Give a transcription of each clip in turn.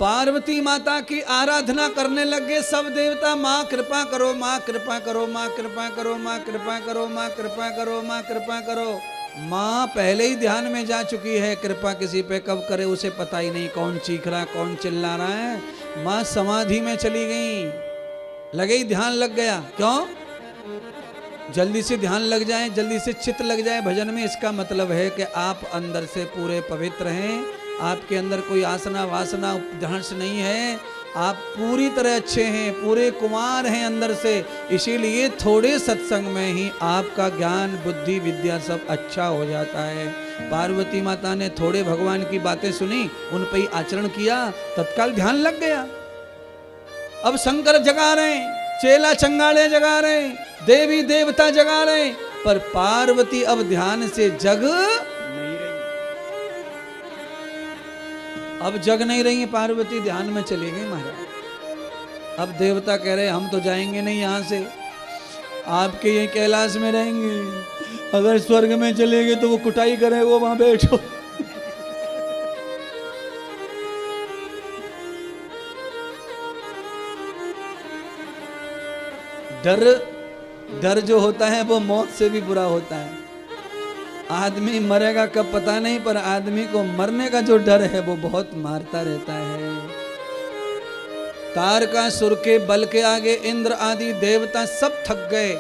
पार्वती माता की आराधना करने लगे सब देवता। माँ कृपा करो, माँ कृपा करो, माँ कृपा करो, माँ कृपा करो, माँ कृपा करो, माँ कृपा करो। माँ पहले ही ध्यान में जा चुकी है, कृपा किसी पे कब करे उसे पता ही नहीं, कौन चीख रहा कौन चिल्ला रहा है। माँ समाधि में चली गई, लगे ही ध्यान लग गया। क्यों? जल्दी से ध्यान लग जाए, जल्दी से चित्त लग जाए भजन में, इसका मतलब है कि आप अंदर से पूरे पवित्र हैं, आपके अंदर कोई आसना वासना उपधंस नहीं है, आप पूरी तरह अच्छे हैं, पूरे कुमार हैं अंदर से। इसीलिए थोड़े सत्संग में ही आपका ज्ञान बुद्धि विद्या सब अच्छा हो जाता है। पार्वती माता ने थोड़े भगवान की बातें सुनी, उन पर ही आचरण किया, तत्काल ध्यान लग गया। अब शंकर जगा रहे, चेला चंगाड़े जगा रहे, देवी देवता जगा रहे, पर पार्वती अब ध्यान से जग नहीं रही। अब जग नहीं रही, पार्वती ध्यान में चली गई महाराज। अब देवता कह रहे हम तो जाएंगे नहीं यहां से, आपके ये कैलाश में रहेंगे, अगर स्वर्ग में चले गए तो वो कुटाई करे, वो वहां बैठो। डर जो होता है वो मौत से भी बुरा होता है। आदमी मरेगा कब पता नहीं, पर आदमी को मरने का जो डर है वो बहुत मारता रहता है। तारकासुर के बल के आगे इंद्र आदि देवता सब थक गए,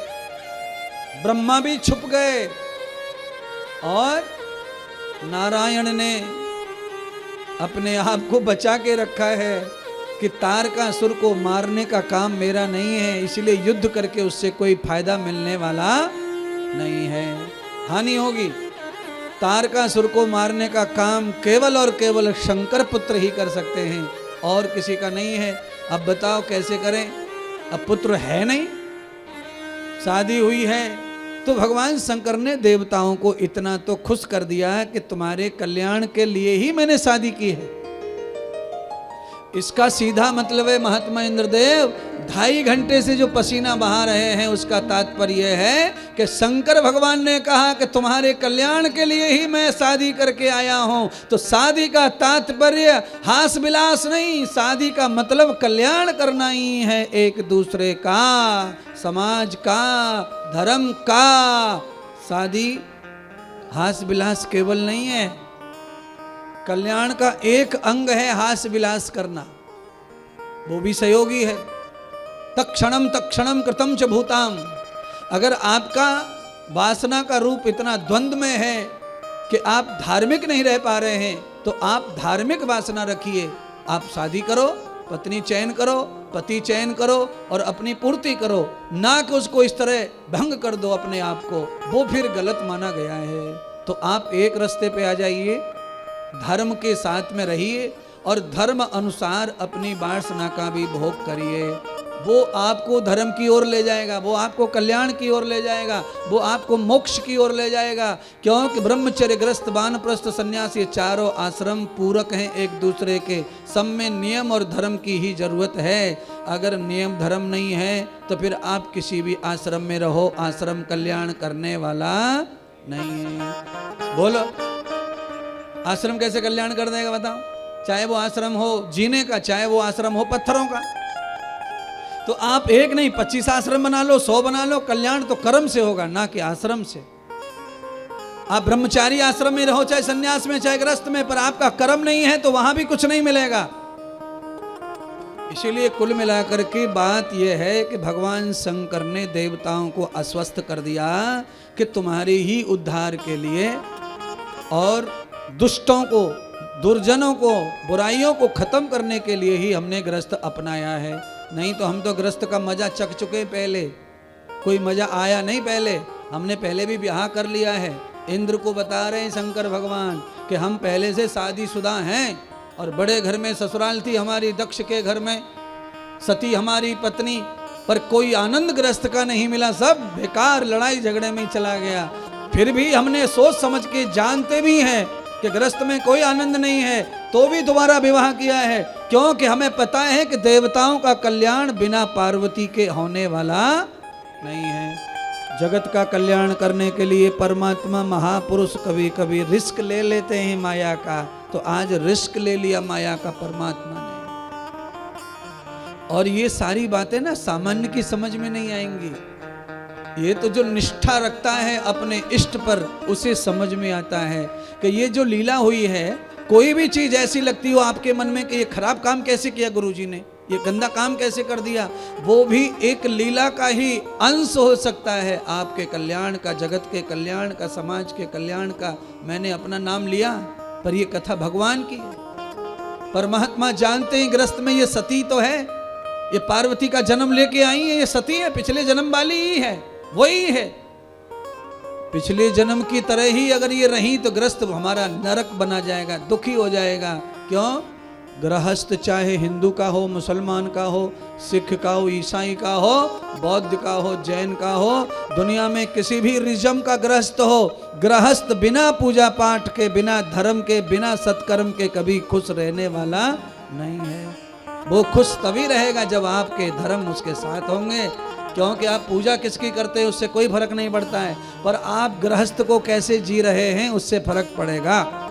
ब्रह्मा भी छुप गए, और नारायण ने अपने आप को बचा के रखा है कि तारकासुर को मारने का काम मेरा नहीं है, इसलिए युद्ध करके उससे कोई फायदा मिलने वाला नहीं है, हानि होगी। तारकासुर को मारने का काम केवल और केवल शंकर पुत्र ही कर सकते हैं, और किसी का नहीं है। अब बताओ कैसे करें? अब पुत्र है नहीं, शादी हुई है, तो भगवान शंकर ने देवताओं को इतना तो खुश कर दिया कि तुम्हारे कल्याण के लिए ही मैंने शादी की है। इसका सीधा मतलब है महात्मा इंद्रदेव 2.5 घंटे से जो पसीना बहा रहे हैं उसका तात्पर्य है कि शंकर भगवान ने कहा कि तुम्हारे कल्याण के लिए ही मैं शादी करके आया हूं। तो शादी का तात्पर्य हास विलास नहीं, शादी का मतलब कल्याण करना ही है, एक दूसरे का, समाज का, धर्म का। शादी हास विलास केवल नहीं है, कल्याण का एक अंग है हास विलास करना, वो भी सहयोगी है। तत्क्षणम तत्क्षणम कृतम च भूताम। अगर आपका वासना का रूप इतना द्वंद्व में है कि आप धार्मिक नहीं रह पा रहे हैं, तो आप धार्मिक वासना रखिए, आप शादी करो, पत्नी चयन करो, पति चयन करो और अपनी पूर्ति करो, ना कि उसको इस तरह भंग कर दो अपने आप को, वो फिर गलत माना गया है। तो आप एक रास्ते पे आ जाइए, धर्म के साथ में रहिए और धर्म अनुसार अपनी वासना का भी भोग करिए। वो आपको धर्म की ओर ले जाएगा, वो आपको कल्याण की ओर ले जाएगा, वो आपको मोक्ष की ओर ले जाएगा। क्योंकि ब्रह्मचर्य ग्रस्त वानप्रस्थ सन्यास ये चारों आश्रम पूरक हैं एक दूसरे के, सब में नियम और धर्म की ही जरूरत है। अगर नियम धर्म नहीं है तो फिर आप किसी भी आश्रम में रहो, आश्रम कल्याण करने वाला नहीं है। बोलो आश्रम कैसे कल्याण कर देगा बताओ? चाहे वो आश्रम हो जीने का, चाहे वो आश्रम हो पत्थरों का। तो आप एक नहीं 25 आश्रम बना लो, 100 बना लो, कल्याण तो कर्म से होगा ना कि आश्रम से। आप ब्रह्मचारी आश्रम में रहो, चाहे सन्यास में, चाहे गृहस्थ में, पर आपका कर्म नहीं है तो वहां भी कुछ नहीं मिलेगा। इसीलिए कुल मिलाकर के बात यह है कि भगवान शंकर ने देवताओं को आश्वस्त कर दिया कि तुम्हारे ही उद्धार के लिए और दुष्टों को, दुर्जनों को, बुराइयों को खत्म करने के लिए ही हमने ग्रस्त अपनाया है। नहीं तो हम तो ग्रस्त का मजा चख चुके, पहले कोई मजा आया नहीं। पहले हमने पहले भी ब्याह कर लिया है। इंद्र को बता रहे हैं शंकर भगवान कि हम पहले से शादीशुदा हैं और बड़े घर में ससुराल थी हमारी, दक्ष के घर में सती हमारी पत्नी, पर कोई आनंद ग्रस्त का नहीं मिला, सब बेकार लड़ाई झगड़े में चला गया। फिर भी हमने सोच समझ के, जानते भी हैं कि गृहस्थ में कोई आनंद नहीं है, तो भी दोबारा विवाह किया है, क्योंकि हमें पता है कि देवताओं का कल्याण बिना पार्वती के होने वाला नहीं है। जगत का कल्याण करने के लिए परमात्मा महापुरुष कभी कभी रिस्क ले लेते हैं माया का, तो आज रिस्क ले लिया माया का परमात्मा ने। और ये सारी बातें ना सामान्य की समझ में नहीं आएंगी, ये तो जो निष्ठा रखता है अपने इष्ट पर उसे समझ में आता है कि ये जो लीला हुई है, कोई भी चीज ऐसी लगती हो आपके मन में कि ये खराब काम कैसे किया गुरुजी ने, ये गंदा काम कैसे कर दिया, वो भी एक लीला का ही अंश हो सकता है, आपके कल्याण का, जगत के कल्याण का, समाज के कल्याण का। मैंने अपना नाम लिया पर ये कथा भगवान की है। परमात्मा जानते हैं ग्रस्त में ये सती तो है, ये पार्वती का जन्म लेके आई है, ये सती है, पिछले जन्म वाली ही है, वही है। पिछले जन्म की तरह ही अगर ये रही तो ग्रस्त हमारा नरक बना जाएगा, दुखी हो जाएगा। क्यों? गृहस्थ चाहे हिंदू का हो, मुसलमान का हो, सिख का हो, ईसाई का हो, बौद्ध का हो, जैन का हो, दुनिया में किसी भी रिजम का गृहस्थ हो, गृहस्थ बिना पूजा पाठ के, बिना धर्म के, बिना सत्कर्म के कभी खुश रहने वाला नहीं है। वो खुश तभी रहेगा जब आपके धर्म उसके साथ होंगे। क्योंकि आप पूजा किसकी करते हैं उससे कोई फर्क नहीं पड़ता है, पर आप गृहस्थ को कैसे जी रहे हैं उससे फर्क पड़ेगा।